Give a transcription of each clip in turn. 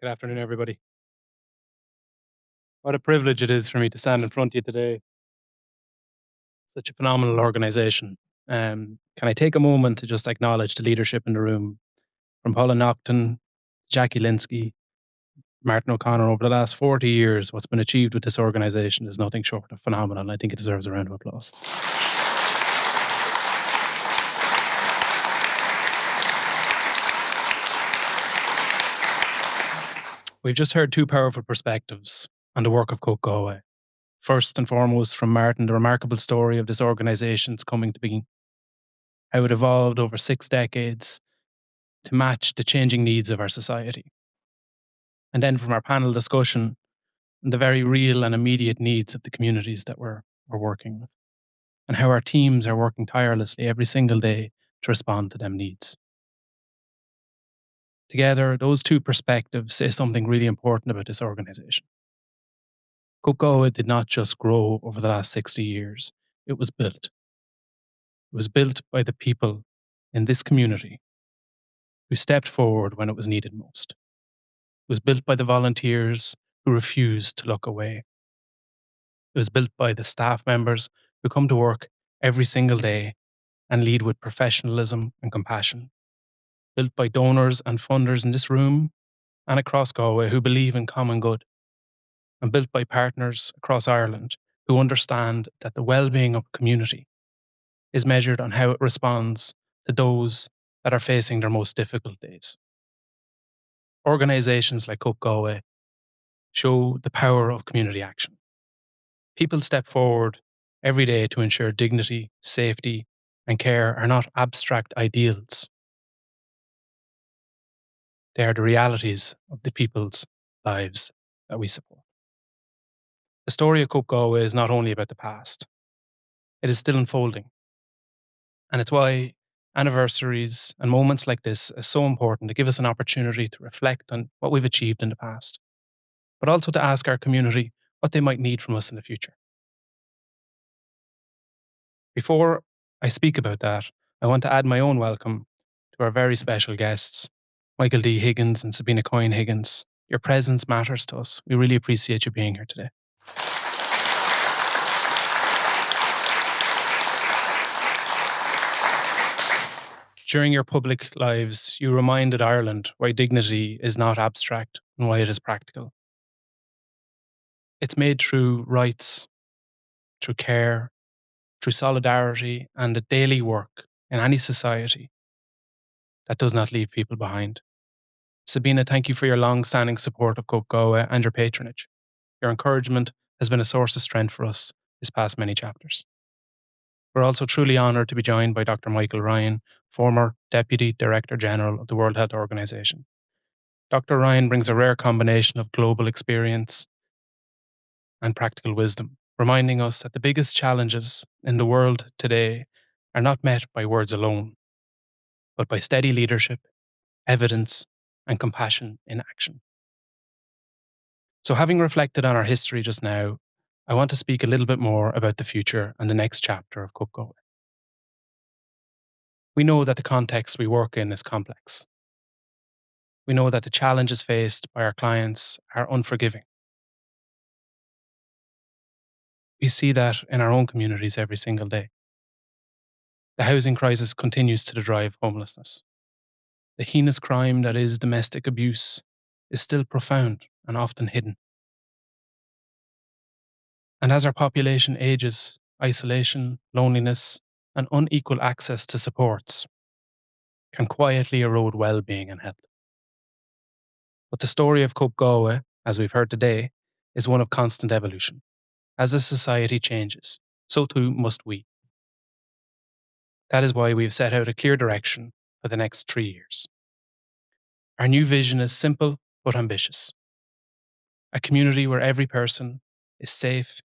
Good afternoon, everybody. What a privilege it is for me to stand in front of you today. Such a phenomenal organization. Can I take a moment to just acknowledge the leadership in the room from Paula Naughton, Jackie Linsky, Martin O'Connor over the last 40 years? What's been achieved with this organization is nothing short of phenomenal, and I think it deserves a round of applause. We've just heard two powerful perspectives on the work of COPE Galway. First and foremost, from Martin, the remarkable story of this organization's coming to being, how it evolved over 6 decades to match the changing needs of our society. And then from our panel discussion, the very real and immediate needs of the communities that we're working with, and how our teams are working tirelessly every single day to respond to them needs. Together, those two perspectives say something really important about this organization. COPE Galway did not just grow over the last 60 years, it was built. It was built by the people in this community who stepped forward when it was needed most. It was built by the volunteers who refused to look away. It was built by the staff members who come to work every single day and lead with professionalism and compassion. Built by donors and funders in this room and across Galway who believe in common good. And built by partners across Ireland who understand that the well-being of a community is measured on how it responds to those that are facing their most difficult days. Organisations like COPE Galway show the power of community action. People step forward every day to ensure dignity, safety, and care are not abstract ideals. They are the realities of the people's lives that we support. The story of COPE Galway is not only about the past, it is still unfolding. And it's why anniversaries and moments like this are so important to give us an opportunity to reflect on what we've achieved in the past, but also to ask our community what they might need from us in the future. Before I speak about that, I want to add my own welcome to our very special guests, Michael D. Higgins and Sabina Coyne Higgins. Your presence matters to us. We really appreciate you being here today. During your public lives, you reminded Ireland why dignity is not abstract and why it is practical. It's made through rights, through care, through solidarity, and the daily work in any society that does not leave people behind. Sabina, thank you for your long-standing support of COPE Galway and your patronage. Your encouragement has been a source of strength for us this past many chapters. We're also truly honoured to be joined by Dr. Michael Ryan, former Deputy Director General of the World Health Organization. Dr. Ryan brings a rare combination of global experience and practical wisdom, reminding us that the biggest challenges in the world today are not met by words alone, but by steady leadership, evidence, and compassion in action. So, having reflected on our history just now, I want to speak a little bit more about the future and the next chapter of COPE Galway. We know that the context we work in is complex. We know that the challenges faced by our clients are unforgiving. We see that in our own communities every single day. The housing crisis continues to drive homelessness. The heinous crime that is domestic abuse is still profound and often hidden. And as our population ages, isolation, loneliness, and unequal access to supports can quietly erode well-being and health. But the story of COPE Galway, as we've heard today, is one of constant evolution. As a society changes, so too must we. That is why we've set out a clear direction for the next 3 years. Our new vision is simple but ambitious. A community where every person is safe,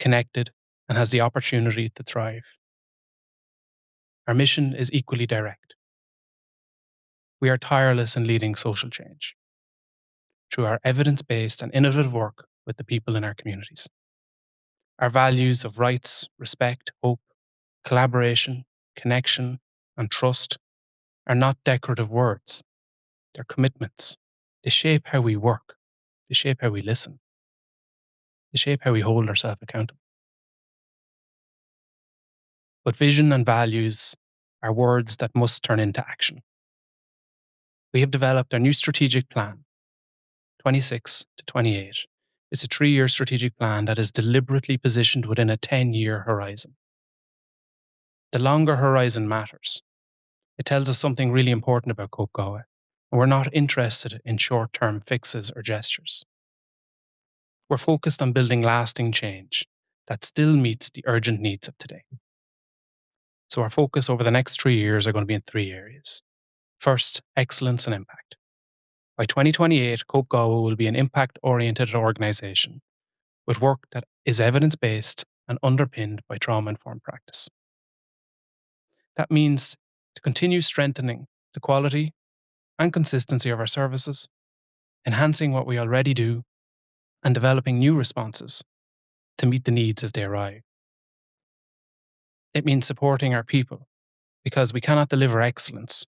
connected, and has the opportunity to thrive. Our mission is equally direct. We are tireless in leading social change through our evidence-based and innovative work with the people in our communities. Our values of rights, respect, hope, collaboration, connection, and trust are not decorative words. They're commitments They shape how we work. They shape how we listen. They shape how we hold ourselves accountable. But vision and values are words that must turn into action. We have developed our new strategic plan, 26 to 28. It's a 3-year strategic plan that is deliberately positioned within a 10-year horizon. The longer horizon matters. It tells us something really important about COPE Galway, and we're not interested in short-term fixes or gestures. We're focused on building lasting change that still meets the urgent needs of today. So our focus over the next 3 years are going to be in 3 areas. First, excellence and impact. By 2028, COPE Galway will be an impact-oriented organisation with work that is evidence-based and underpinned by trauma-informed practice. That means to continue strengthening the quality and consistency of our services, enhancing what we already do, and developing new responses to meet the needs as they arrive. It means supporting our people because we cannot deliver excellence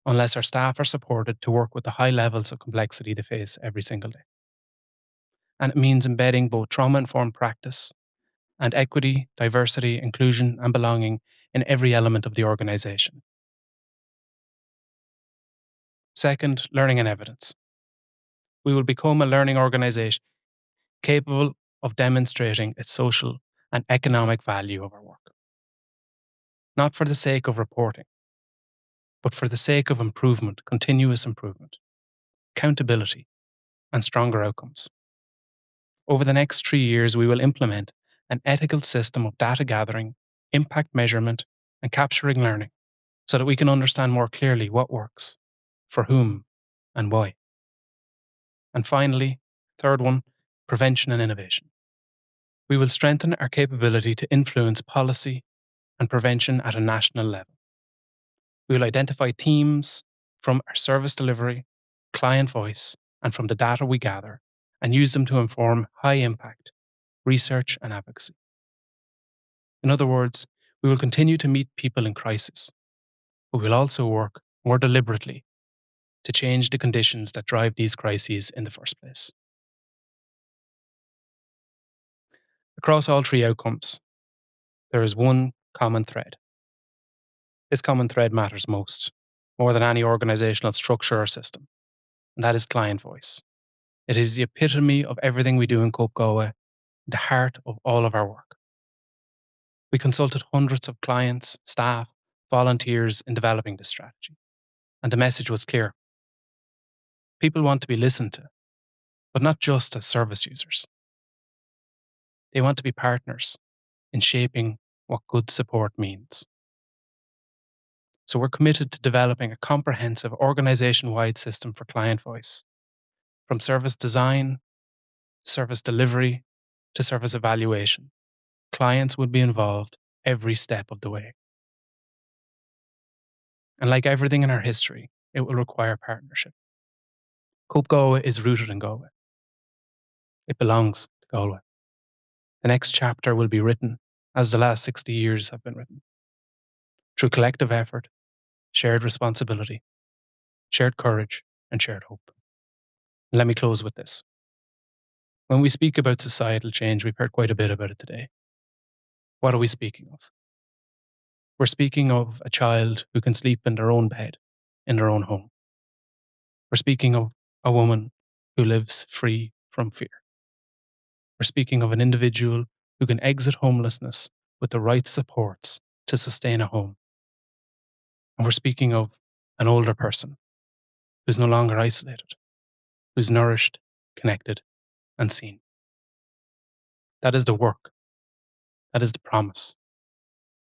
unless our staff are supported to work with the high levels of complexity they face every single day. And it means embedding both trauma-informed practice and equity, diversity, inclusion, and belonging in every element of the organisation. Second, learning and evidence. We will become a learning organisation capable of demonstrating its social and economic value of our work. Not for the sake of reporting, but for the sake of improvement, continuous improvement, accountability, and stronger outcomes. Over the next 3 years, we will implement an ethical system of data gathering, impact measurement, and capturing learning so that we can understand more clearly what works, for whom, and why. And finally, third one, prevention and innovation. We will strengthen our capability to influence policy and prevention at a national level. We will identify themes from our service delivery, client voice, and from the data we gather, and use them to inform high impact research and advocacy. In other words, we will continue to meet people in crisis, but we'll also work more deliberately to change the conditions that drive these crises in the first place. Across all 3 outcomes, there is one common thread. This common thread matters most, more than any organisational structure or system, and that is client voice. It is the epitome of everything we do in COPE Galway, the heart of all of our work. We consulted hundreds of clients, staff, volunteers in developing this strategy, and the message was clear. People want to be listened to, but not just as service users. They want to be partners in shaping what good support means. So we're committed to developing a comprehensive organisation-wide system for client voice, from service design, service delivery, to service evaluation. Clients would be involved every step of the way. And like everything in our history, it will require partnership. COPE Galway is rooted in Galway. It belongs to Galway. The next chapter will be written as the last 60 years have been written, through collective effort, shared responsibility, shared courage, and shared hope. And let me close with this. When we speak about societal change, we've heard quite a bit about it today. What are we speaking of? We're speaking of a child who can sleep in their own bed, in their own home. We're speaking of a woman who lives free from fear. We're speaking of an individual who can exit homelessness with the right supports to sustain a home. And we're speaking of an older person who's no longer isolated, who's nourished, connected, and seen. That is the work. That is the promise.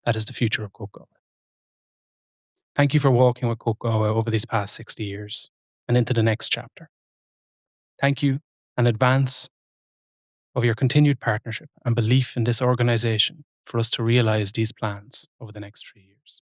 That is the future of COPE Galway. Thank you for walking with COPE Galway over these past 60 years and into the next chapter. Thank you in advance of your continued partnership and belief in this organisation for us to realise these plans over the next 3 years.